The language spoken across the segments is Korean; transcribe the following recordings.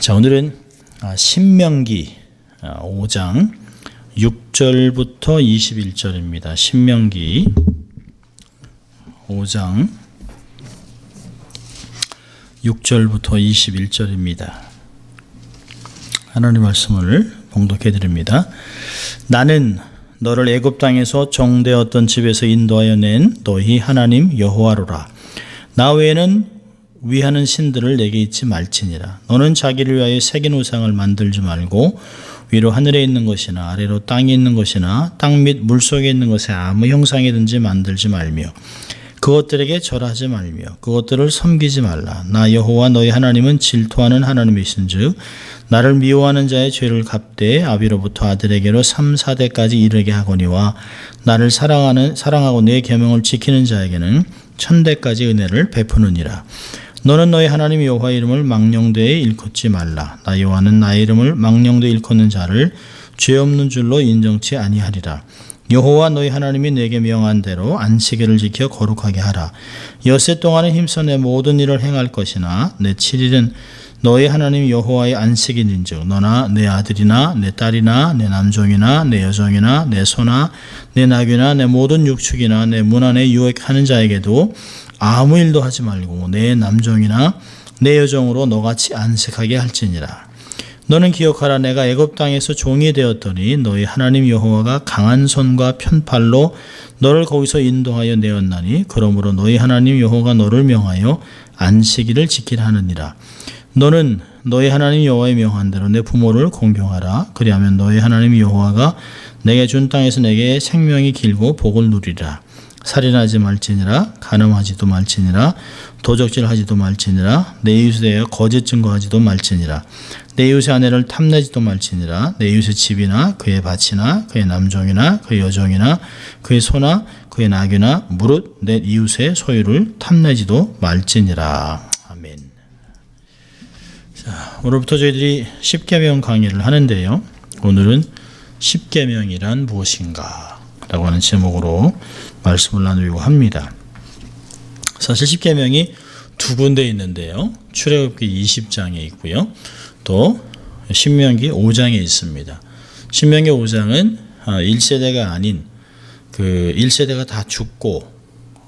자, 오늘은 신명기 5장 6절부터 21절입니다. 신명기 5장 6절부터 21절입니다. 하나님 말씀을 봉독해 드립니다. 나는 너를 애굽 땅에서 종되었던 집에서 인도하여 낸 너희 하나님 여호와로라. 나 외에는 위하는 신들을 내게 잊지 말지니라. 너는 자기를 위하여 새긴 우상을 만들지 말고 위로 하늘에 있는 것이나 아래로 땅에 있는 것이나 땅 및 물속에 있는 것에 아무 형상이든지 만들지 말며 그것들에게 절하지 말며 그것들을 섬기지 말라. 나 여호와 너희 하나님은 질투하는 하나님이신즉 나를 미워하는 자의 죄를 갚되 아비로부터 아들에게로 3, 4대까지 이르게 하거니와 나를 사랑하고 내 계명을 지키는 자에게는 1000대까지 은혜를 베푸느니라. 너는 너희 하나님 여호와의 이름을 망령되이 일컫지 말라. 나 여호와는 나의 이름을 망령되이 일컫는 자를 죄 없는 줄로 인정치 아니하리라. 여호와 너희 하나님이 내게 명한 대로 안식일을 지켜 거룩하게 하라. 엿새 동안은 힘써 내 모든 일을 행할 것이나 내 7일은 너희 하나님 여호와의 안식일인즉 너나 내 아들이나 내 딸이나 내 남종이나 내 여종이나 내 소나 내 나귀나 내 모든 육축이나 내 문 안에 유익하는 자에게도 아무 일도 하지 말고 내 남종이나 내 여종으로 너같이 안식하게 할지니라. 너는 기억하라. 내가 애굽 땅에서 종이 되었더니 너희 하나님 여호와가 강한 손과 편팔로 너를 거기서 인도하여 내었나니 그러므로 너희 하나님 여호와가 너를 명하여 안식일을 지키라 하느니라. 너는 너희 하나님 여호와의 명한 대로 내 부모를 공경하라. 그리하면 너희 하나님 여호와가 내게 준 땅에서 내게 생명이 길고 복을 누리라. 살인하지 말지니라. 간음하지도 말지니라. 도적질하지도 말지니라. 내 이웃에 대하여 거짓 증거하지도 말지니라. 내 이웃의 아내를 탐내지도 말지니라. 내 이웃의 집이나 그의 밭이나 그의 남종이나 그의 여종이나 그의 소나 그의 나귀나 무릇 내 이웃의 소유를 탐내지도 말지니라. 아멘. 자, 오늘부터 저희들이 십계명 강의를 하는데요. 오늘은 십계명이란 무엇인가 라고 하는 제목으로 말씀을 나누려고 합니다. 사실 십계명이 두 군데 있는데요. 출애굽기 20장에 있고요. 또 신명기 5장에 있습니다. 신명기 5장은 1세대가 아닌 그 1세대가 다 죽고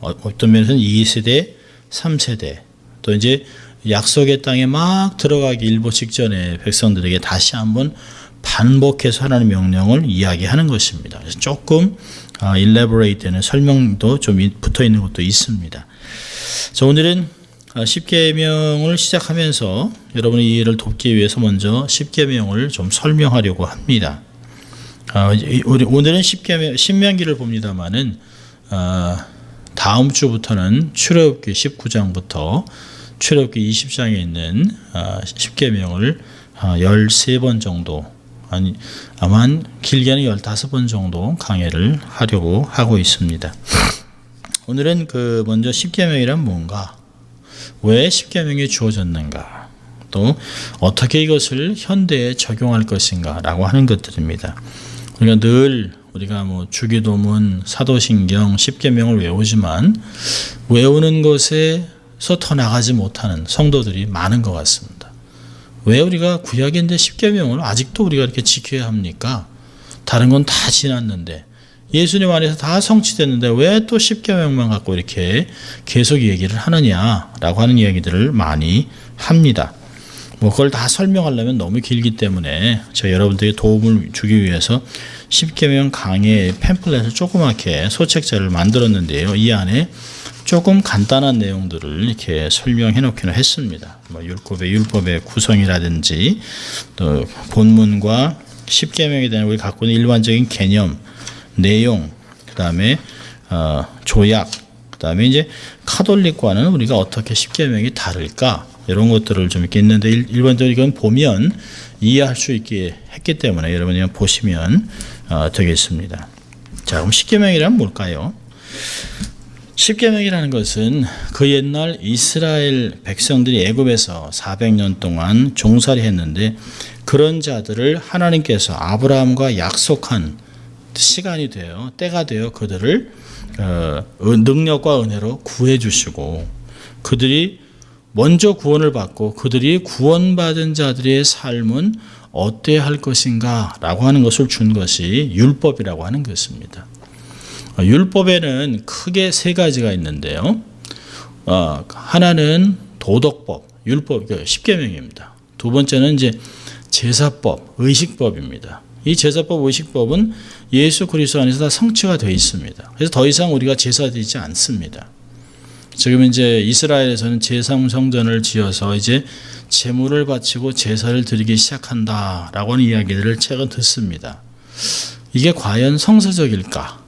어떤 면에서는 2세대, 3세대 또 이제 약속의 땅에 막 들어가기 일보 직전에 백성들에게 다시 한번 반복해서 하나님 명령을 이야기하는 것입니다. 그래서 조금 elaborate 되는 설명도 좀 붙어 있는 것도 있습니다. 자, 오늘은 십계명을 시작하면서 여러분의 이해를 돕기 위해서 먼저 십계명을 좀 설명하려고 합니다. 오늘은 신명기를 봅니다만은 다음 주부터는 출애굽기 19장부터 출애굽기 20장에 있는 십계명을 13번 정도 아마 길게는 15번 정도 강의를 하려고 하고 있습니다. 오늘은 먼저 십계명이란 뭔가, 왜 십계명이 주어졌는가, 또 어떻게 이것을 현대에 적용할 것인가 라고 하는 것들입니다. 우리가 주기도문, 사도신경, 십계명을 외우지만 외우는 것에서 더 나가지 못하는 성도들이 많은 것 같습니다. 왜 우리가 구약인데 십계명을 아직도 우리가 이렇게 지켜야 합니까? 다른 건 다 지났는데 예수님 안에서 다 성취됐는데 왜 또 십계명만 갖고 이렇게 계속 얘기를 하느냐라고 하는 이야기들을 많이 합니다. 그걸 다 설명하려면 너무 길기 때문에 제가 여러분들에게 도움을 주기 위해서 십계명 강의 팸플렛을 조그맣게 소책자를 만들었는데요. 이 안에 조금 간단한 내용들을 이렇게 설명해 놓기는 했습니다. 율법의 구성이라든지 또 본문과 십계명에 대한 우리 갖고 있는 일반적인 개념, 내용, 그다음에 조약, 그다음에 이제 카톨릭과는 우리가 어떻게 십계명이 다를까 이런 것들을 좀 이렇게 있는데 일반적으로 이건 보면 이해할 수 있게 했기 때문에 여러분이 보시면 되겠습니다. 자, 그럼 십계명이란 뭘까요? 십계명이라는 것은 그 옛날 이스라엘 백성들이 애굽에서 400년 동안 종살이 했는데 그런 자들을 하나님께서 아브라함과 약속한 시간이 되어 때가 되어 그들을 능력과 은혜로 구해 주시고 그들이 먼저 구원을 받고 그들이 구원받은 자들의 삶은 어때야 할 것인가 라고 하는 것을 준 것이 율법이라고 하는 것입니다. 율법에는 크게 세 가지가 있는데요. 하나는 도덕법, 율법, 십계명입니다. 두 번째는 이제 제사법, 의식법입니다. 이 제사법, 의식법은 예수 그리스도 안에서 다 성취가 되어 있습니다. 그래서 더 이상 우리가 제사드리지 않습니다. 지금 이제 이스라엘에서는 제3성전을 지어서 이제 제물을 바치고 제사를 드리기 시작한다라고 하는 이야기들을 최근 듣습니다. 이게 과연 성서적일까?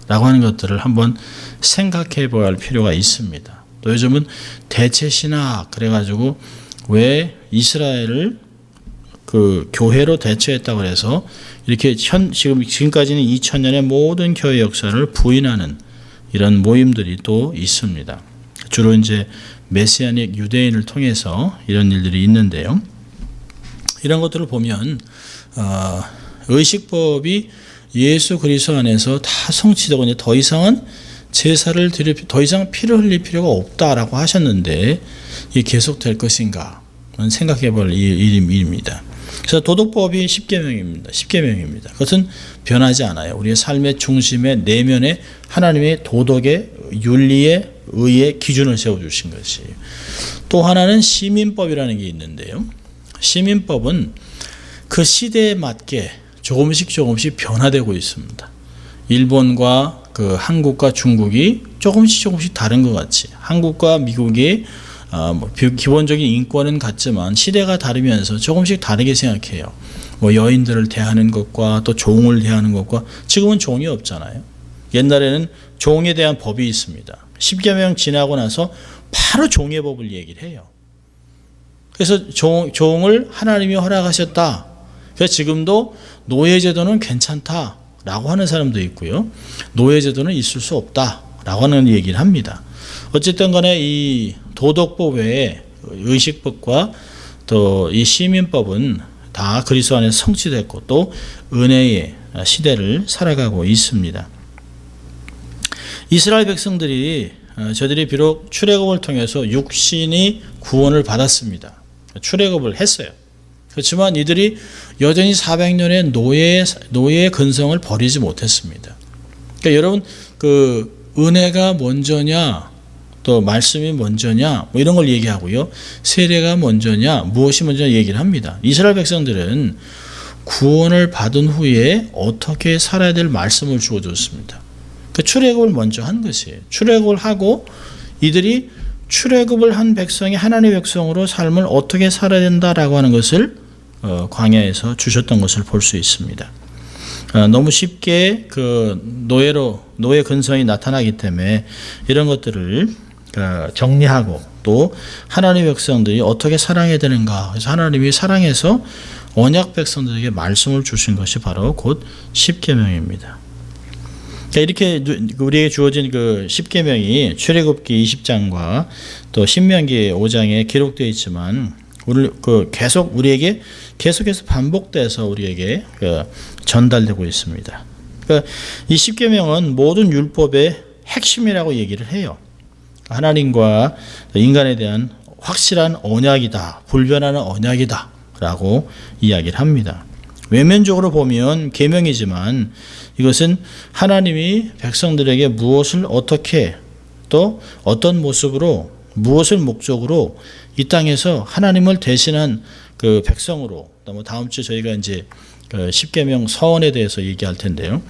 라고 하는 것들을 한번 생각해 보아야 할 필요가 있습니다. 또 요즘은 대체신학 그래가지고 왜 이스라엘을 그 교회로 대체했다고 해서 이렇게 지금까지는 2000년의 모든 교회 역사를 부인하는 이런 모임들이 또 있습니다. 주로 이제 메시아닉 유대인을 통해서 이런 일들이 있는데요. 이런 것들을 보면 의식법이 예수 그리스도 안에서 다 성취되고 이제 더 이상은 제사를 더 이상 피를 흘릴 필요가 없다라고 하셨는데 이게 계속될 것인가 생각해 볼 일입니다. 그래서 도덕법이 십계명입니다. 그것은 변하지 않아요. 우리의 삶의 중심에 내면에 하나님의 도덕의 윤리의 의의 기준을 세워주신 것이에요. 또 하나는 시민법이라는 게 있는데요. 시민법은 그 시대에 맞게 조금씩 변화되고 있습니다. 일본과 그 한국과 중국이 조금씩 다른 것 같이 한국과 미국이 기본적인 인권은 같지만 시대가 다르면서 조금씩 다르게 생각해요. 여인들을 대하는 것과 또 종을 대하는 것과 지금은 종이 없잖아요. 옛날에는 종에 대한 법이 있습니다. 십계명 지나고 나서 바로 종의 법을 얘기를 해요. 그래서 종을 하나님이 허락하셨다. 그래서 지금도 노예제도는 괜찮다라고 하는 사람도 있고요. 노예제도는 있을 수 없다라고 하는 얘기를 합니다. 어쨌든 간에 이 도덕법 외에 의식법과 또 이 시민법은 다 그리스도 안에서 성취됐고 또 은혜의 시대를 살아가고 있습니다. 이스라엘 백성들이 저들이 비록 출애굽을 통해서 육신이 구원을 받았습니다. 출애굽을 했어요. 그렇지만 이들이 여전히 400년의 노예의 근성을 버리지 못했습니다. 그러니까 여러분 그 은혜가 먼저냐 또 말씀이 먼저냐 뭐 이런 걸 얘기하고요. 세례가 먼저냐 무엇이 먼저냐 얘기를 합니다. 이스라엘 백성들은 구원을 받은 후에 어떻게 살아야 될 말씀을 주어줬습니다. 그 출애굽을 먼저 한 것이에요. 출애굽을 하고 이들이 출애굽을 한 백성이 하나님의 백성으로 삶을 어떻게 살아야 된다라고 하는 것을 광야에서 주셨던 것을 볼 수 있습니다. 너무 쉽게 그 노예 근성이 나타나기 때문에 이런 것들을 정리하고 또 하나님의 백성들이 어떻게 살아야 되는가. 그래서 하나님이 사랑해서 언약 백성들에게 말씀을 주신 것이 바로 곧 십계명입니다. 이렇게 우리에게 주어진 그 십계명이 출애굽기 20장과 또 신명기 5장에 기록되어 있지만 계속 우리에게 계속해서 반복돼서 우리에게 전달되고 있습니다. 그러니까 이 십계명은 모든 율법의 핵심이라고 얘기를 해요. 하나님과 인간에 대한 확실한 언약이다, 불변하는 언약이다라고 이야기를 합니다. 외면적으로 보면 계명이지만 이것은 하나님이 백성들에게 무엇을 어떻게 또 어떤 모습으로 무엇을 목적으로 이 땅에서 하나님을 대신한 그 백성으로 다음 주 저희가 이제 십계명 서원에 대해서 얘기할 텐데요.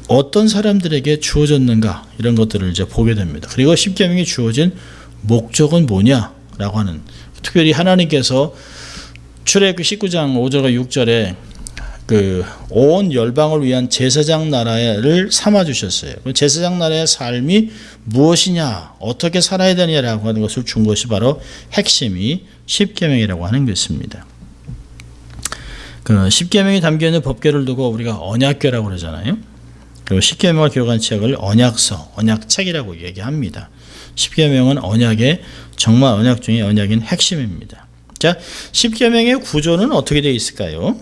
어떤 사람들에게 주어졌는가 이런 것들을 이제 보게 됩니다. 그리고 십계명이 주어진 목적은 뭐냐라고 하는 특별히 하나님께서 출애굽기 19장 5절과 6절에 그 온 열방을 위한 제사장 나라를 삼아 주셨어요. 제사장 나라의 삶이 무엇이냐, 어떻게 살아야 되냐라고 하는 것을 준 것이 바로 핵심이 십계명이라고 하는 것입니다. 그 십계명이 담겨 있는 법궤를 두고 우리가 언약궤라고 그러잖아요. 그리고 십계명을 기록한 책을 언약서, 언약책이라고 얘기합니다. 십계명은 언약의 정말 언약 중에 언약인 핵심입니다. 자, 십계명의 구조는 어떻게 되어 있을까요?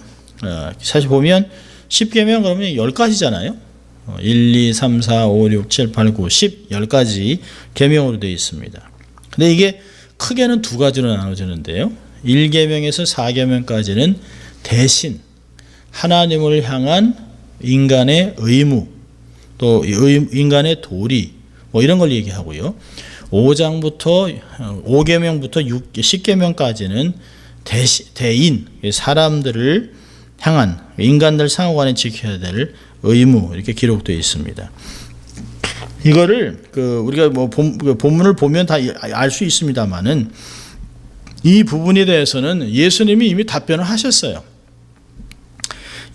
사실 보면 십계명 그러면 10가지잖아요. 1, 2, 3, 4, 5, 6, 7, 8, 9, 10, 10가지 계명으로 되어 있습니다. 근데 이게 크게는 두 가지로 나눠지는데요. 1계명에서 4계명까지는 대신 하나님을 향한 인간의 의무, 또 인간의 도리, 뭐 이런 걸 얘기하고요. 5계명부터 10계명까지는 대인, 사람들을 향한 인간들 상호간에 지켜야 될 의무, 이렇게 기록되어 있습니다. 이거를 우리가 뭐 본문을 보면 다 알 수 있습니다만은 이 부분에 대해서는 예수님이 이미 답변을 하셨어요.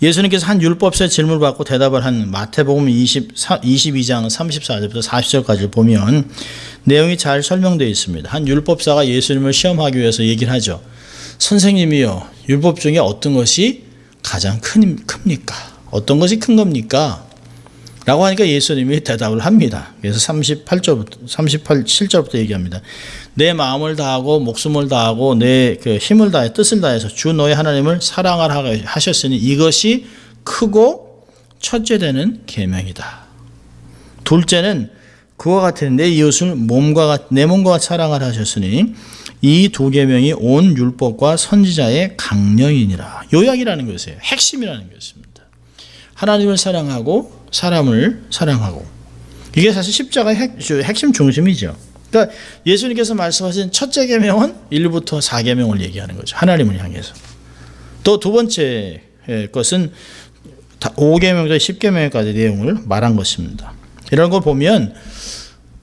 예수님께서 한 율법사의 질문을 받고 대답을 한 마태복음 22장 34절부터 40절까지를 보면 내용이 잘 설명되어 있습니다. 한 율법사가 예수님을 시험하기 위해서 얘기를 하죠. 선생님이요, 율법 중에 어떤 것이 가장 큽니까? 어떤 것이 큰 겁니까? 라고 하니까 예수님이 대답을 합니다. 그래서 37절부터 얘기합니다. 내 마음을 다하고 목숨을 다하고 내 힘을 다해 뜻을 다해서 주 너의 하나님을 사랑하라 하셨으니 이것이 크고 첫째 되는 계명이다. 둘째는 그와 같은 내 이웃을 내 몸과 같이 사랑하라 하셨으니 이 두 계명이 온 율법과 선지자의 강령이니라. 요약이라는 것이에요. 핵심이라는 것입니다. 하나님을 사랑하고 사람을 사랑하고, 이게 사실 십자가의 핵심 중심이죠. 그러니까 예수님께서 말씀하신 첫째 계명은 1부터 4계명을 얘기하는 거죠. 하나님을 향해서. 또 두 번째 것은 5계명부터 10계명까지 내용을 말한 것입니다. 이런 걸 보면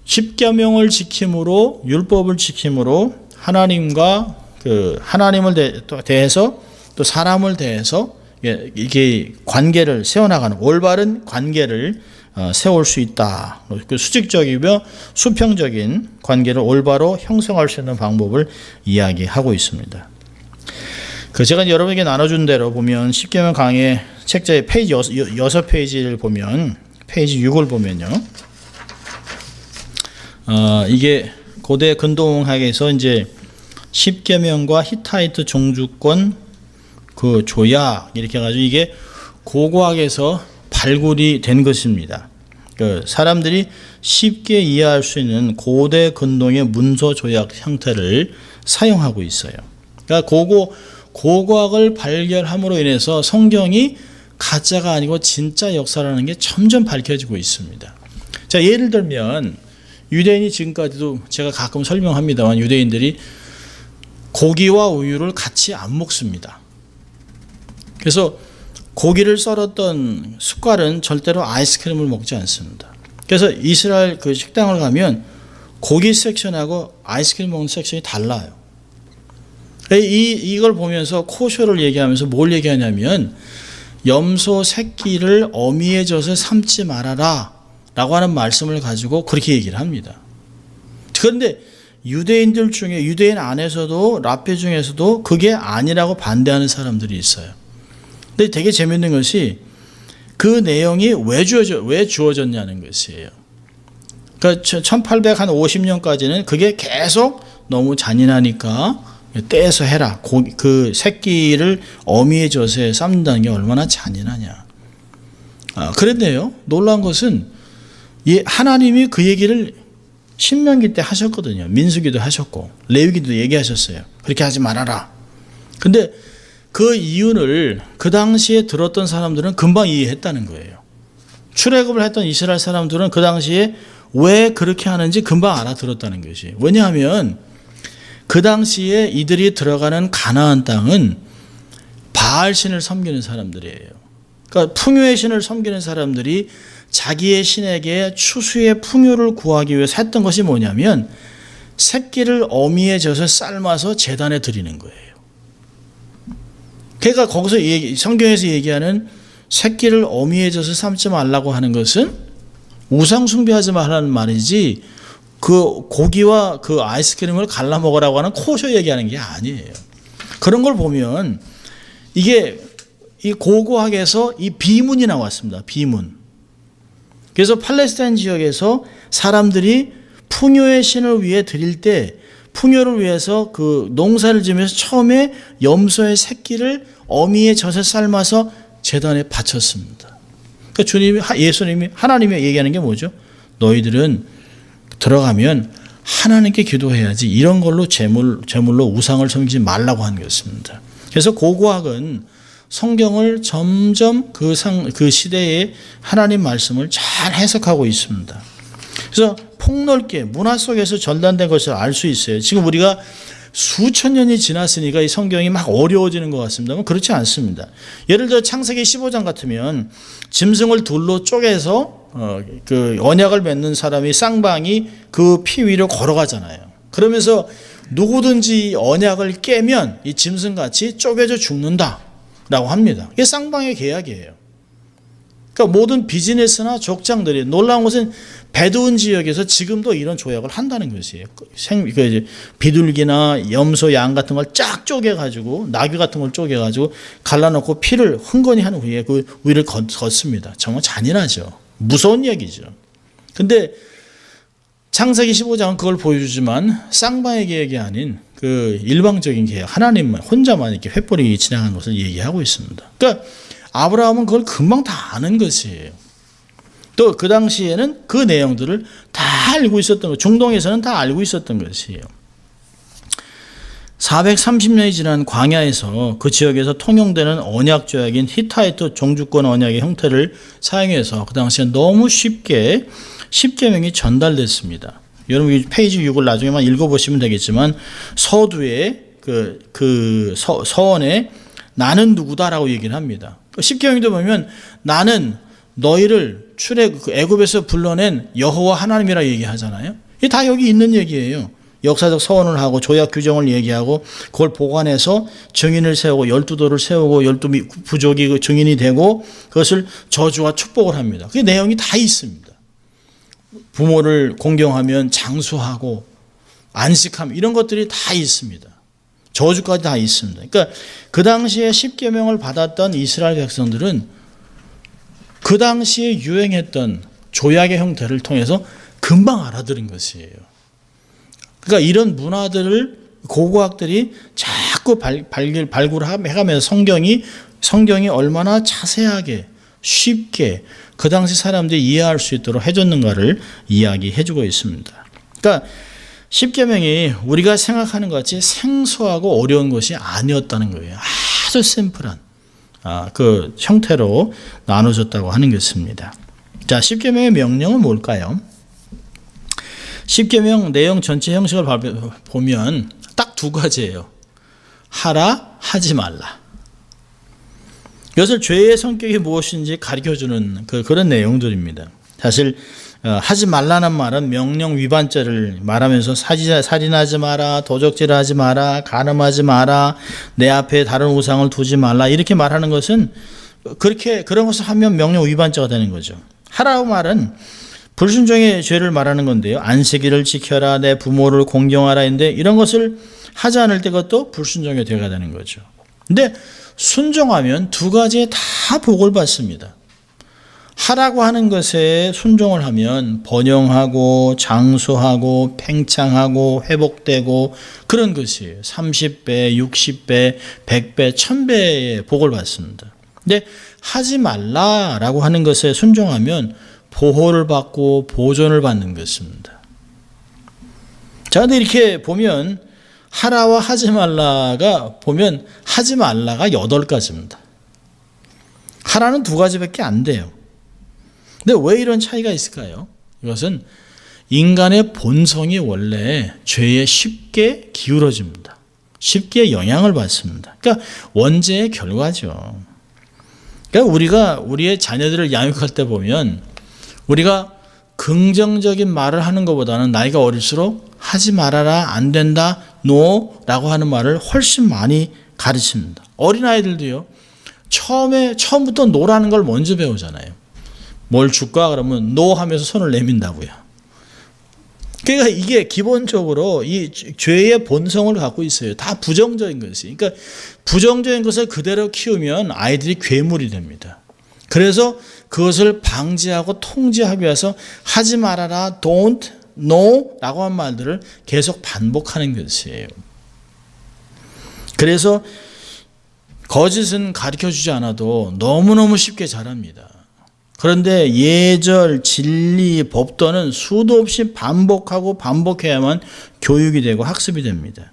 10계명을 지킴으로, 율법을 지킴으로 하나님과 하나님을 대해서 또 사람을 대해서 이게 관계를 세워나가는, 올바른 관계를 세울 수 있다. 수직적이며 수평적인 관계를 올바로 형성할 수 있는 방법을 이야기하고 있습니다. 제가 여러분에게 나눠준 대로 보면 10계명 강의 책자의 페이지 6페이지를 보면, 페이지 6을 보면요. 이게 고대 근동학에서 이제 10계명과 히타이트 종주권 조약 이렇게 해가지고 이게 고고학에서 발굴이 된 것입니다. 사람들이 쉽게 이해할 수 있는 고대 근동의 문서 조약 형태를 사용하고 있어요. 그러니까 고고학을 발견함으로 인해서 성경이 가짜가 아니고 진짜 역사라는 게 점점 밝혀지고 있습니다. 자, 예를 들면 유대인이 지금까지도 제가 가끔 설명합니다만 유대인들이 고기와 우유를 같이 안 먹습니다. 그래서 고기를 썰었던 숟갈은 절대로 아이스크림을 먹지 않습니다. 그래서 이스라엘 식당을 가면 고기 섹션하고 아이스크림 먹는 섹션이 달라요. 이걸 보면서 코쇼를 얘기하면서 뭘 얘기하냐면 염소 새끼를 어미의 젖을 삶지 말아라 라고 하는 말씀을 가지고 그렇게 얘기를 합니다. 그런데 유대인들 중에, 유대인 안에서도 랍비 중에서도 그게 아니라고 반대하는 사람들이 있어요. 근데 되게 재밌는 것이 그 내용이 왜 주어졌냐는 것이에요. 그러니까 1850년까지는 그게 계속 너무 잔인하니까 떼서 해라. 그 새끼를 어미의 젖에 삶는다는 게 얼마나 잔인하냐. 그런데요, 놀라운 것은 하나님이 그 얘기를 신명기 때 하셨거든요. 민수기도 하셨고 레위기도 얘기하셨어요. 그렇게 하지 말아라. 근데 그 이유를 그 당시에 들었던 사람들은 금방 이해했다는 거예요. 출애굽을 했던 이스라엘 사람들은 그 당시에 왜 그렇게 하는지 금방 알아들었다는 것이. 왜냐하면 그 당시에 이들이 들어가는 가나안 땅은 바알 신을 섬기는 사람들이에요. 그러니까 풍요의 신을 섬기는 사람들이 자기의 신에게 추수의 풍요를 구하기 위해서 했던 것이 뭐냐면 새끼를 어미의 젖에 삶아서 제단에 드리는 거예요. 그러니까 거기서 성경에서 얘기하는 새끼를 어미의 젖에 삶지 말라고 하는 것은 우상 숭배하지 말라는 말이지 그 고기와 그 아이스크림을 갈라 먹으라고 하는 코쇼 얘기하는 게 아니에요. 그런 걸 보면 이게 이 고고학에서 이 비문이 나왔습니다. 비문. 그래서 팔레스타인 지역에서 사람들이 풍요의 신을 위해 드릴 때 풍요를 위해서 그 농사를 지으면서 처음에 염소의 새끼를 어미의 젖에 삶아서 제단에 바쳤습니다. 그러니까 예수님이 하나님이 얘기하는 게 뭐죠? 너희들은 들어가면 하나님께 기도해야지 이런 걸로 제물로 우상을 섬기지 말라고 하는 것입니다. 그래서 고고학은 성경을 점점 그 시대의 하나님 말씀을 잘 해석하고 있습니다. 그래서 폭넓게 문화 속에서 전달된 것을 알 수 있어요. 지금 우리가 수천 년이 지났으니까 이 성경이 막 어려워지는 것 같습니다만 그렇지 않습니다. 예를 들어 창세기 15장 같으면 짐승을 둘로 쪼개서 그 언약을 맺는 사람이 쌍방이 그 피 위로 걸어가잖아요. 그러면서 누구든지 언약을 깨면 이 짐승같이 쪼개져 죽는다라고 합니다. 이게 쌍방의 계약이에요. 그러니까 모든 비즈니스나 족장들이 놀라운 것은 베두인 지역에서 지금도 이런 조약을 한다는 것이에요. 비둘기나 염소, 양 같은 걸 쫙 쪼개가지고 나귀 같은 걸 쪼개가지고 갈라놓고 피를 흥건히 하는 후에 그 위를 걷습니다. 정말 잔인하죠. 무서운 얘기죠. 근데 창세기 15장은 그걸 보여주지만 쌍방의 계약이 아닌 그 일방적인 계약, 하나님만 혼자만 이렇게 횃불이 진행한 것을 얘기하고 있습니다. 그러니까 아브라함은 그걸 금방 다 아는 것이에요. 또 그 당시에는 그 내용들을 다 알고 있었던 것, 중동에서는 다 알고 있었던 것이에요. 430년이 지난 광야에서 그 지역에서 통용되는 언약 조약인 히타이트 종주권 언약의 형태를 사용해서 그 당시에 너무 쉽게 십계명이 전달됐습니다. 여러분 페이지 6을 나중에만 읽어보시면 되겠지만 서두에 서원에 나는 누구다라고 얘기를 합니다. 십계명도 보면 나는 너희를 애굽에서 불러낸 여호와 하나님이라 얘기하잖아요. 이게 다 여기 있는 얘기예요. 역사적 서원을 하고 조약 규정을 얘기하고 그걸 보관해서 증인을 세우고 12도를 세우고 12부족이 그 증인이 되고 그것을 저주와 축복을 합니다. 그 내용이 다 있습니다. 부모를 공경하면 장수하고 안식함 이런 것들이 다 있습니다. 저주까지 다 있습니다. 그러니까 그 당시에 십계명을 받았던 이스라엘 백성들은 그 당시에 유행했던 조약의 형태를 통해서 금방 알아들은 것이에요. 그러니까 이런 문화들을 고고학들이 자꾸 발굴해가면서 성경이 얼마나 자세하게 쉽게 그 당시 사람들이 이해할 수 있도록 해줬는가를 이야기해주고 있습니다. 그러니까 십계명이 우리가 생각하는 것 같이 생소하고 어려운 것이 아니었다는 거예요. 아주 심플한 그 형태로 나눠졌다고 하는 것입니다. 자, 십계명의 명령은 뭘까요? 십계명 내용 전체 형식을 보면 딱 두 가지예요. 하라, 하지 말라. 이것을 죄의 성격이 무엇인지 가르쳐주는 그런 내용들입니다. 사실 하지 말라는 말은 명령 위반죄를 말하면서 살인하지 마라, 도적질하지 마라, 간음하지 마라, 내 앞에 다른 우상을 두지 말라 이렇게 말하는 것은 그런 것을 하면 명령 위반죄가 되는 거죠. 하라고 말은 불순종의 죄를 말하는 건데요. 안식일을 지켜라, 내 부모를 공경하라 인데 이런 것을 하지 않을 때 그것도 불순종의 죄가 되는 거죠. 근데 순종하면 두 가지에 다 복을 받습니다. 하라고 하는 것에 순종을 하면 번영하고 장수하고 팽창하고 회복되고 그런 것이에요. 30배, 60배, 100배, 1000배의 복을 받습니다. 근데 하지 말라라고 하는 것에 순종하면 보호를 받고 보존을 받는 것입니다. 자, 근데 이렇게 보면 하라와 하지 말라가 보면 하지 말라가 8가지입니다. 하라는 2가지밖에 안 돼요. 근데 왜 이런 차이가 있을까요? 이것은 인간의 본성이 원래 죄에 쉽게 기울어집니다. 쉽게 영향을 받습니다. 그러니까 원죄의 결과죠. 그러니까 우리가 우리의 자녀들을 양육할 때 보면 우리가 긍정적인 말을 하는 것보다는 나이가 어릴수록 하지 말아라, 안 된다, 노라고 하는 말을 훨씬 많이 가르칩니다. 어린아이들도요. 처음부터 노라는 걸 먼저 배우잖아요. 뭘 줄까? 그러면 노 하면서 손을 내민다고요. 그러니까 이게 기본적으로 이 죄의 본성을 갖고 있어요. 다 부정적인 것이. 그러니까 부정적인 것을 그대로 키우면 아이들이 괴물이 됩니다. 그래서 그것을 방지하고 통제하기 위해서 하지 말아라, don't, no 라고 한 말들을 계속 반복하는 것이에요. 그래서 거짓은 가르쳐주지 않아도 너무너무 쉽게 잘합니다. 그런데 예절, 진리, 법도는 수도 없이 반복하고 반복해야만 교육이 되고 학습이 됩니다.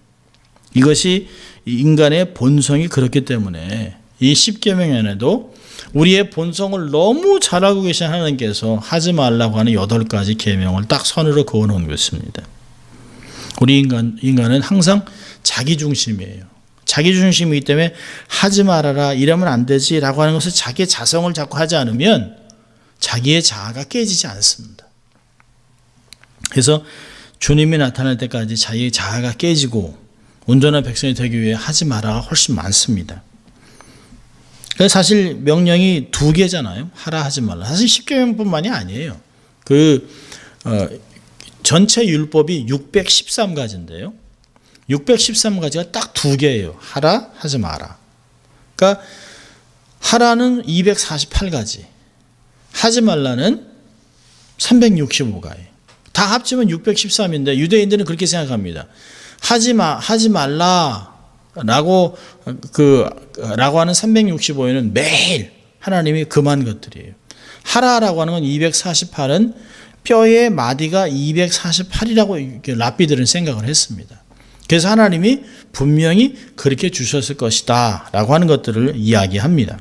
이것이 인간의 본성이 그렇기 때문에 이 십계명에도 우리의 본성을 너무 잘 알고 계신 하나님께서 하지 말라고 하는 8가지 계명을 딱 선으로 그어놓은 것입니다. 우리 인간은 항상 자기중심이에요. 자기중심이기 때문에 하지 말아라, 이러면 안 되지 라고 하는 것을 자기의 자성을 자꾸 하지 않으면 자기의 자아가 깨지지 않습니다. 그래서 주님이 나타날 때까지 자기의 자아가 깨지고 온전한 백성이 되기 위해 하지 마라가 훨씬 많습니다. 사실 명령이 2개잖아요. 하라 하지 말라. 사실 10계명뿐만이 아니에요. 전체 율법이 613가지인데요. 613가지가 딱 2개예요. 하라, 하지 마라. 그러니까 하라는 248가지, 하지 말라는 365가지. 다 합치면 613인데 유대인들은 그렇게 생각합니다. 하지 말라라고 라고 하는 365에는 매일 하나님이 금한 것들이에요. 하라라고 하는 건 248은 뼈의 마디가 248이라고 랍비들은 생각을 했습니다. 그래서 하나님이 분명히 그렇게 주셨을 것이다 라고 하는 것들을 이야기합니다.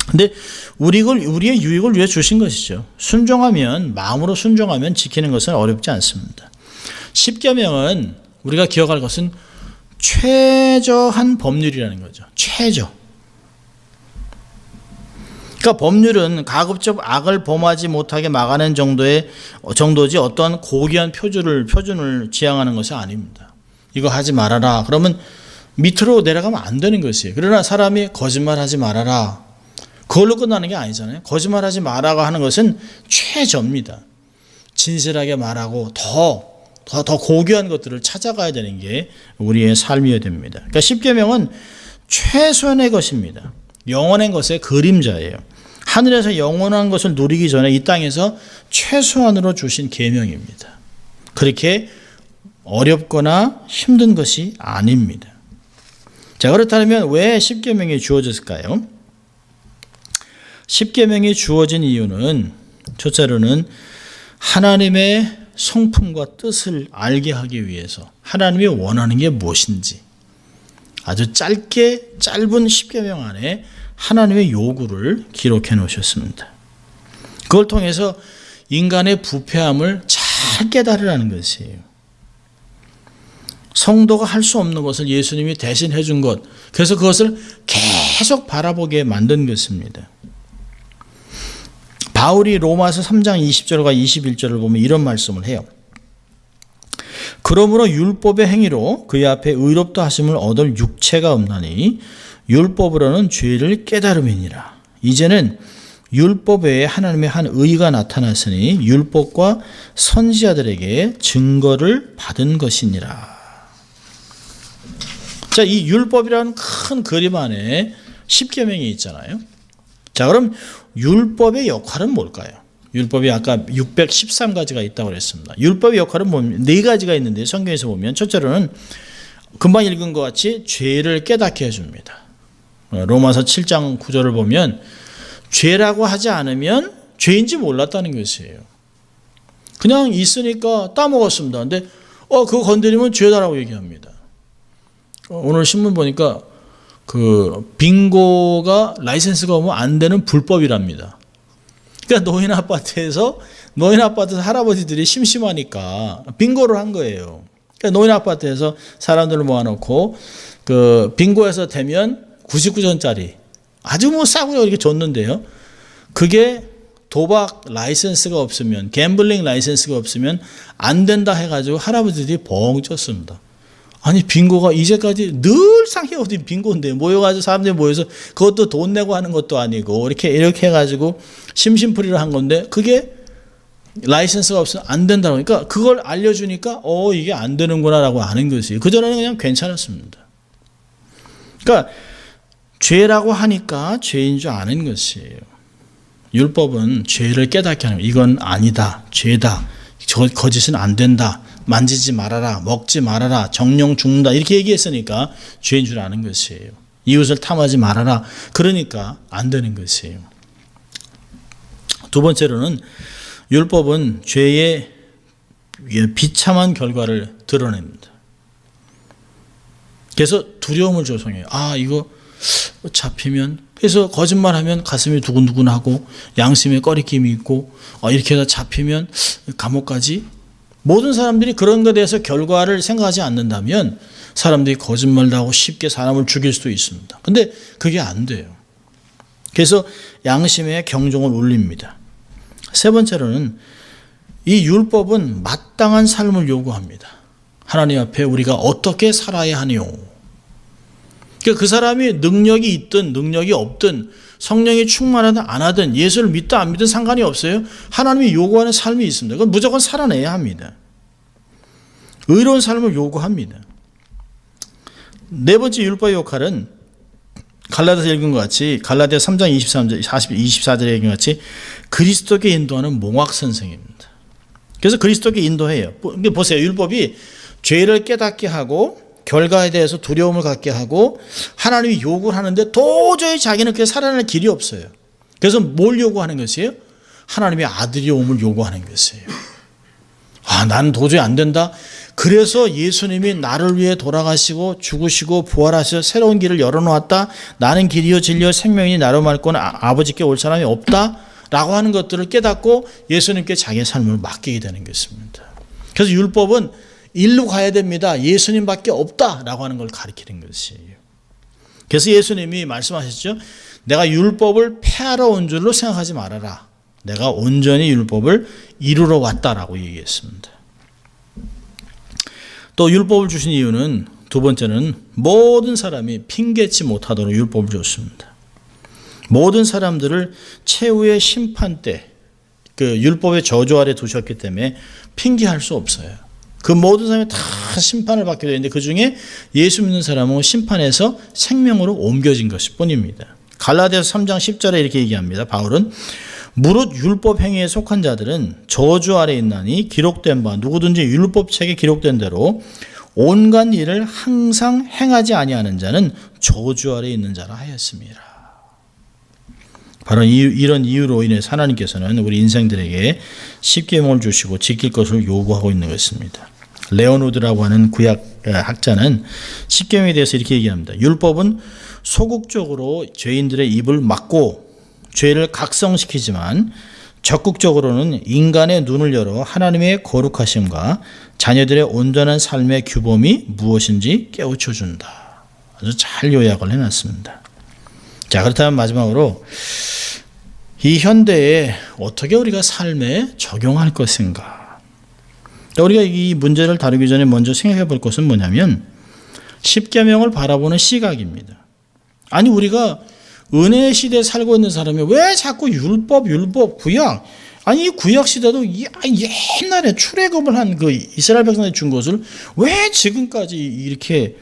근데 우리의 유익을 위해 주신 것이죠. 마음으로 순종하면 지키는 것은 어렵지 않습니다. 십계명은 우리가 기억할 것은 최저한 법률이라는 거죠. 최저. 그러니까 법률은 가급적 악을 범하지 못하게 막아낸 정도지 어떤 고귀한 표준을 지향하는 것이 아닙니다. 이거 하지 말아라. 그러면 밑으로 내려가면 안 되는 것이에요. 그러나 사람이 거짓말하지 말아라. 그걸로 끝나는 게 아니잖아요. 거짓말하지 말라고 하는 것은 최저입니다. 진실하게 말하고 더 고귀한 것들을 찾아가야 되는 게 우리의 삶이어야 됩니다. 그러니까 십계명은 최소한의 것입니다. 영원한 것의 그림자예요. 하늘에서 영원한 것을 누리기 전에 이 땅에서 최소한으로 주신 계명입니다. 그렇게 어렵거나 힘든 것이 아닙니다. 자, 그렇다면 왜 십계명이 주어졌을까요? 십계명이 주어진 이유는 첫째로는 하나님의 성품과 뜻을 알게 하기 위해서, 하나님이 원하는 게 무엇인지 아주 짧은 십계명 안에 하나님의 요구를 기록해 놓으셨습니다. 그걸 통해서 인간의 부패함을 잘 깨달으라는 것이에요. 성도가 할 수 없는 것을 예수님이 대신 해준 것, 그래서 그것을 계속 바라보게 만든 것입니다. 바울이 로마서 3장 20절과 21절을 보면 이런 말씀을 해요. 그러므로 율법의 행위로 그의 앞에 의롭다 하심을 얻을 육체가 없나니 율법으로는 죄를 깨달음이니라. 이제는 율법 외에 하나님의 한 의가 나타났으니 율법과 선지자들에게 증거를 받은 것이니라. 자, 이 율법이라는 큰 그림 안에 십계명이 있잖아요. 자, 그럼 율법의 역할은 뭘까요? 율법이 아까 613가지가 있다고 그랬습니다. 율법의 역할은 뭡니까? 4가지가 있는데 성경에서 보면 첫째로는 금방 읽은 것 같이 죄를 깨닫게 해줍니다. 로마서 7장 9절을 보면 죄라고 하지 않으면 죄인지 몰랐다는 것이에요. 그냥 있으니까 따먹었습니다. 근데 그거 건드리면 죄다라고 얘기합니다. 오늘 신문 보니까 빙고가 라이센스가 오면 안 되는 불법이랍니다. 그러니까 노인 아파트에서 할아버지들이 심심하니까 빙고를 한 거예요. 그러니까 노인 아파트에서 사람들을 모아놓고 빙고에서 되면 99전짜리 아주 싸구려 이렇게 줬는데요. 그게 도박 라이센스가 없으면, 갬블링 라이센스가 없으면 안 된다 해가지고 할아버지들이 벙 쪘습니다. 아니, 빙고가 이제까지 늘상 해오던 빙고인데 모여가지고 사람들이 모여서 그것도 돈 내고 하는 것도 아니고 이렇게 해가지고 심심풀이를 한 건데 그게 라이센스가 없으면 안 된다고. 그러니까 그걸 알려주니까 이게 안 되는구나라고 아는 것이에요. 그전에는 그냥 괜찮았습니다. 그러니까 죄라고 하니까 죄인 줄 아는 것이에요. 율법은 죄를 깨닫게 하는 거예요. 이건 아니다, 죄다, 거짓은 안 된다, 만지지 말아라, 먹지 말아라, 정령 죽는다 이렇게 얘기했으니까 죄인 줄 아는 것이에요. 이웃을 탐하지 말아라, 그러니까 안 되는 것이에요. 두 번째로는 율법은 죄의 비참한 결과를 드러냅니다. 그래서 두려움을 조성해요. 이거 잡히면, 그래서 거짓말하면 가슴이 두근두근하고 양심에 꺼리낌이 있고, 이렇게 해서 잡히면 감옥 가지. 모든 사람들이 그런 것에 대해서 결과를 생각하지 않는다면 사람들이 거짓말도 하고 쉽게 사람을 죽일 수도 있습니다. 근데 그게 안 돼요. 그래서 양심의 경종을 울립니다. 세 번째로는 이 율법은 마땅한 삶을 요구합니다. 하나님 앞에 우리가 어떻게 살아야 하니요. 그러니까 그 사람이 능력이 있든 능력이 없든 성령이 충만하든 안 하든 예수를 믿든 안 믿든 상관이 없어요. 하나님이 요구하는 삶이 있습니다. 그건 무조건 살아내야 합니다. 의로운 삶을 요구합니다. 네 번째 율법의 역할은 갈라디아서 읽은 것 같이, 갈라디아 3장 23절, 24절에 읽은 것 같이 그리스도께 인도하는 몽학 선생입니다. 그래서 그리스도께 인도해요. 보세요. 율법이 죄를 깨닫게 하고 결과에 대해서 두려움을 갖게 하고 하나님이 요구를 하는데 도저히 자기는 그렇게 살아낼 길이 없어요. 그래서 뭘 요구하는 것이에요? 하나님의 아들이 오음을 요구하는 것이에요. 나는 도저히 안 된다. 그래서 예수님이 나를 위해 돌아가시고 죽으시고 부활하셔서 새로운 길을 열어놓았다. 나는 길이요 진리요 생명이니 나로 말고는 아버지께 올 사람이 없다. 라고 하는 것들을 깨닫고 예수님께 자기의 삶을 맡기게 되는 것입니다. 그래서 율법은 일로 가야 됩니다. 예수님밖에 없다라고 하는 걸 가리키는 것이에요. 그래서 예수님이 말씀하셨죠. 내가 율법을 폐하러 온 줄로 생각하지 말아라. 내가 온전히 율법을 이루러 왔다라고 얘기했습니다. 또 율법을 주신 이유는 두 번째는 모든 사람이 핑계치 못하도록 율법을 줬습니다. 모든 사람들을 최후의 심판 때 그 율법의 저주 아래 두셨기 때문에 핑계할 수 없어요. 그 모든 사람이 다 심판을 받게 되는데 그 중에 예수 믿는 사람은 심판에서 생명으로 옮겨진 것일 뿐입니다. 갈라디아서 3장 10절에 이렇게 얘기합니다. 바울은 무릇 율법 행위에 속한 자들은 저주 아래 있나니 기록된 바 누구든지 율법책에 기록된 대로 온갖 일을 항상 행하지 아니하는 자는 저주 아래 있는 자라 하였습니다. 바로 이런 이유로 인해 하나님께서는 우리 인생들에게 십계명을 주시고 지킬 것을 요구하고 있는 것입니다. 레오노드라고 하는 구약 학자는 십계명에 대해서 이렇게 얘기합니다. 율법은 소극적으로 죄인들의 입을 막고 죄를 각성시키지만 적극적으로는 인간의 눈을 열어 하나님의 거룩하심과 자녀들의 온전한 삶의 규범이 무엇인지 깨우쳐준다. 아주 잘 요약을 해놨습니다. 자, 그렇다면 마지막으로 이 현대에 어떻게 우리가 삶에 적용할 것인가? 우리가 이 문제를 다루기 전에 먼저 생각해 볼 것은 뭐냐면 십계명을 바라보는 시각입니다. 아니 우리가 은혜의 시대에 살고 있는 사람이 왜 자꾸 율법, 구약, 아니 이 구약 시대도 옛날에 출애굽을 한 그 이스라엘 백성들이 준 것을 왜 지금까지 이렇게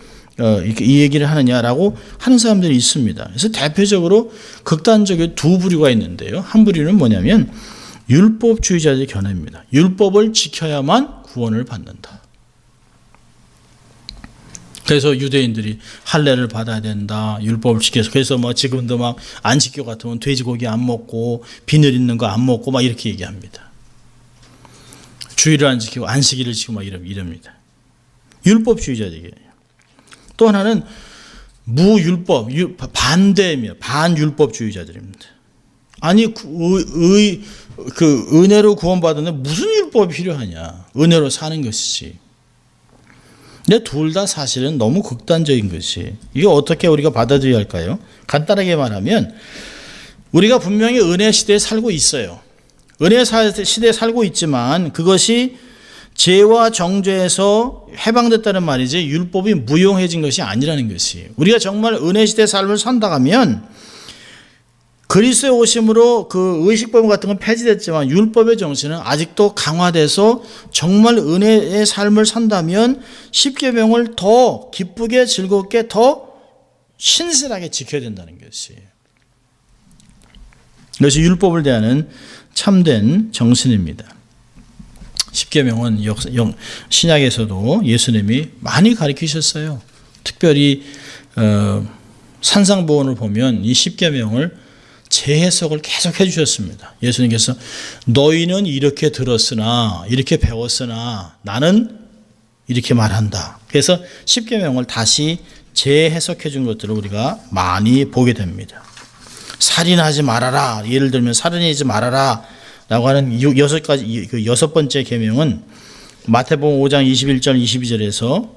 이 얘기를 하느냐라고 하는 사람들이 있습니다. 그래서 대표적으로 극단적인 두 부류가 있는데요. 한 부류는 뭐냐면 율법주의자들의 견해입니다. 율법을 지켜야만 구원을 받는다. 그래서 유대인들이 할례를 받아야 된다. 율법을 지켜서. 그래서 지금도 안 지켜 같으면 돼지고기 안 먹고 비늘 있는 거 안 먹고 이렇게 얘기합니다. 주의를 안 지키고 안식일을 지키고 이럽니다. 율법주의자들이에요. 또 하나는 무율법, 반대입니다. 반율법주의자들입니다. 아니 은혜로 구원받았는데 무슨 율법이 필요하냐. 은혜로 사는 것이지. 근데 둘 다 사실은 너무 극단적인 것이. 이게 어떻게 우리가 받아들여야 할까요? 간단하게 말하면 우리가 분명히 은혜 시대에 살고 있어요. 은혜 시대에 살고 있지만 그것이 죄와 정죄에서 해방됐다는 말이지 율법이 무용해진 것이 아니라는 것이. 우리가 정말 은혜 시대의 삶을 산다 하면 그리스도의 오심으로 그 의식법 같은 건 폐지됐지만 율법의 정신은 아직도 강화돼서 정말 은혜의 삶을 산다면 십계명을 더 기쁘게 즐겁게 더 신실하게 지켜야 된다는 것이. 이것이 율법을 대하는 참된 정신입니다. 십계명은 신약에서도 예수님이 많이 가르치셨어요. 특별히 산상보훈을 보면 이 십계명을 재해석을 계속 해주셨습니다. 예수님께서 너희는 이렇게 들었으나 이렇게 배웠으나 나는 이렇게 말한다. 그래서 십계명을 다시 재해석해 준 것들을 우리가 많이 보게 됩니다. 살인하지 말아라. 예를 들면 살인하지 말아라 라고 하는 여섯 번째 계명은 마태복음 5장 21절 22절에서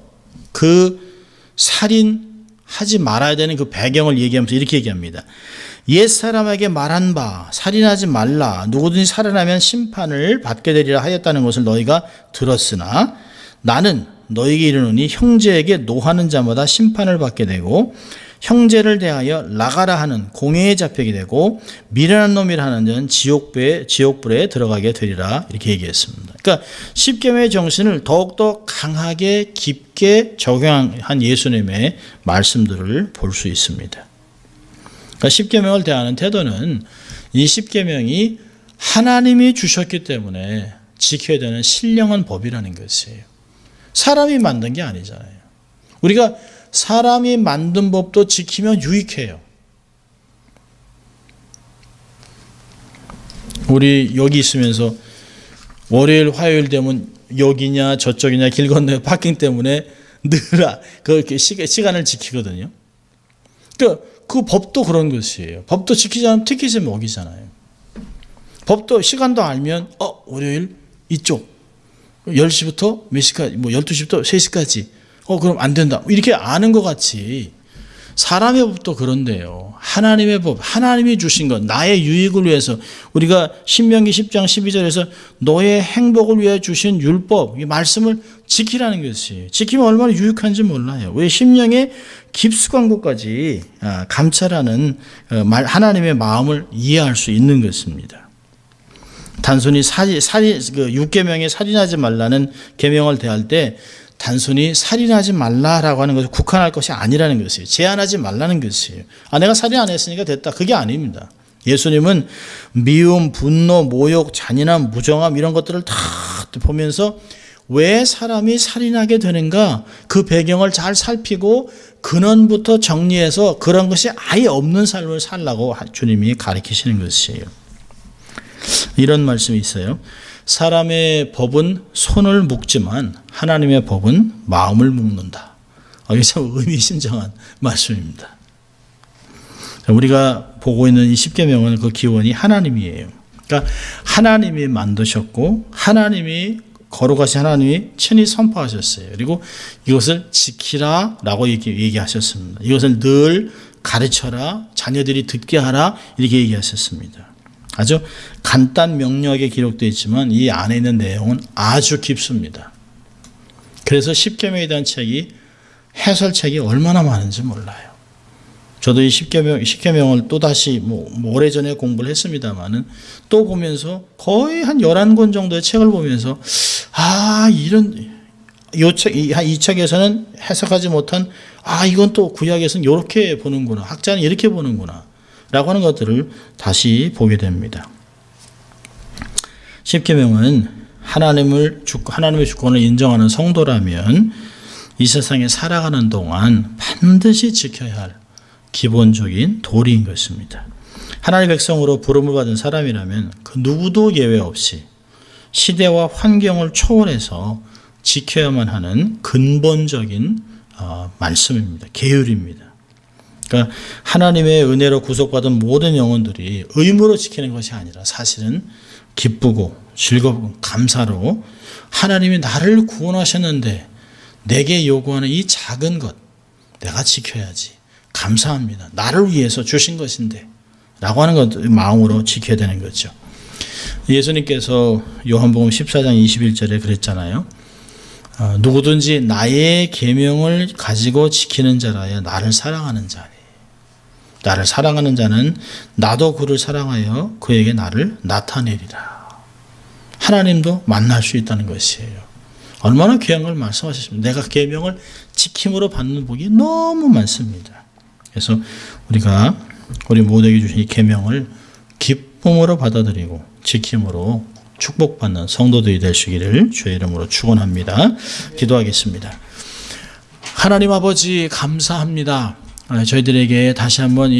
그 살인하지 말아야 되는 그 배경을 얘기하면서 이렇게 얘기합니다. 옛사람에게 말한 바 살인하지 말라. 누구든지 살인하면 심판을 받게 되리라 하였다는 것을 너희가 들었으나 나는 너희에게 이르노니 형제에게 노하는 자마다 심판을 받게 되고 형제를 대하여 나가라 하는 공회에 잡히게 되고 미련한 놈이라 하는 자는 지옥불에 들어가게 되리라 이렇게 얘기했습니다. 그러니까 십계명의 정신을 더욱더 강하게 깊게 적용한 예수님의 말씀들을 볼 수 있습니다. 그러니까 십계명을 대하는 태도는 이 십계명이 하나님이 주셨기 때문에 지켜야 되는 신령한 법이라는 것이에요. 사람이 만든 게 아니잖아요. 우리가 사람이 만든 법도 지키면 유익해요. 우리 여기 있으면서 월요일, 화요일 되면 여기냐 저쪽이냐 길 건너에 파킹 때문에 늘 그렇게 시간을 지키거든요. 그 법도 그런 것이에요. 법도 지키지 않으면 티켓을 먹이잖아요. 법도 시간도 알면 월요일 이쪽 10시부터 몇 시까지 12시부터 3시까지 그럼 안 된다. 이렇게 아는 것 같이 사람의 법도 그런데요. 하나님의 법, 하나님이 주신 것, 나의 유익을 위해서 우리가 신명기 10장 12절에서 너의 행복을 위해 주신 율법, 이 말씀을 지키라는 것이 지키면 얼마나 유익한지 몰라요. 우리 심령의 깊숙한 곳까지 감찰하는 하나님의 마음을 이해할 수 있는 것입니다. 단순히 그 6계명에 살인하지 말라는 계명을 대할 때 단순히 살인하지 말라라고 하는 것을 국한할 것이 아니라는 것이에요. 제한하지 말라는 것이에요. 내가 살인 안 했으니까 됐다. 그게 아닙니다. 예수님은 미움, 분노, 모욕, 잔인함, 무정함 이런 것들을 다 보면서 왜 사람이 살인하게 되는가 그 배경을 잘 살피고 근원부터 정리해서 그런 것이 아예 없는 삶을 살라고 주님이 가르치시는 것이에요. 이런 말씀이 있어요. 사람의 법은 손을 묶지만 하나님의 법은 마음을 묶는다. 이게 참 의미심장한 말씀입니다. 우리가 보고 있는 이 십계명은 그 기원이 하나님이에요. 그러니까 하나님이 만드셨고 하나님이 거룩하신 하나님이 친히 선포하셨어요. 그리고 이것을 지키라라고 얘기하셨습니다. 이것을 늘 가르쳐라, 자녀들이 듣게 하라 이렇게 얘기하셨습니다. 아주 간단 명료하게 기록되어 있지만 이 안에 있는 내용은 아주 깊습니다. 그래서 십계명에 대한 책이 해설책이 얼마나 많은지 몰라요. 저도 이 십계명을 또다시 오래전에 공부를 했습니다만은 또 보면서 거의 한 11권 정도의 책을 보면서 이 책에서는 해석하지 못한 이건 또 구약에서는 이렇게 보는구나. 학자는 이렇게 보는구나. 라고 하는 것들을 다시 보게 됩니다. 십계명은 하나님의 주권을 인정하는 성도라면 이 세상에 살아가는 동안 반드시 지켜야 할 기본적인 도리인 것입니다. 하나님의 백성으로 부름을 받은 사람이라면 그 누구도 예외 없이 시대와 환경을 초월해서 지켜야만 하는 근본적인 말씀입니다. 계율입니다. 그러니까 하나님의 은혜로 구속받은 모든 영혼들이 의무로 지키는 것이 아니라 사실은 기쁘고 즐겁고 감사로 하나님이 나를 구원하셨는데 내게 요구하는 이 작은 것 내가 지켜야지. 감사합니다. 나를 위해서 주신 것인데 라고 하는 것 마음으로 지켜야 되는 거죠. 예수님께서 요한복음 14장 21절에 그랬잖아요. 누구든지 나의 계명을 가지고 지키는 자라야 나를 사랑하는 자니. 나를 사랑하는 자는 나도 그를 사랑하여 그에게 나를 나타내리라. 하나님도 만날 수 있다는 것이에요. 얼마나 귀한 걸 말씀하셨습니까? 내가 계명을 지킴으로 받는 복이 너무 많습니다. 그래서 우리가 우리 모두에게 주신 이 계명을 기쁨으로 받아들이고 지킴으로 축복받는 성도들이 되시기를 주의 이름으로 축원합니다. 기도하겠습니다. 하나님 아버지 감사합니다. 저희들에게 다시 한번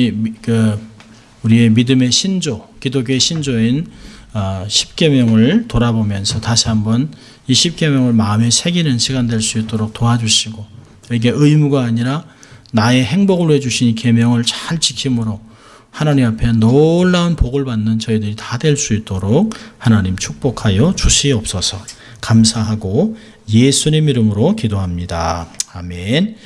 우리의 믿음의 신조, 기독교의 신조인 10계명을 돌아보면서 다시 한번 이 10계명을 마음에 새기는 시간 될 수 있도록 도와주시고, 이게 의무가 아니라 나의 행복을 위해 주신 이 계명을 잘 지킴으로 하나님 앞에 놀라운 복을 받는 저희들이 다 될 수 있도록 하나님 축복하여 주시옵소서. 감사하고 예수님 이름으로 기도합니다. 아멘.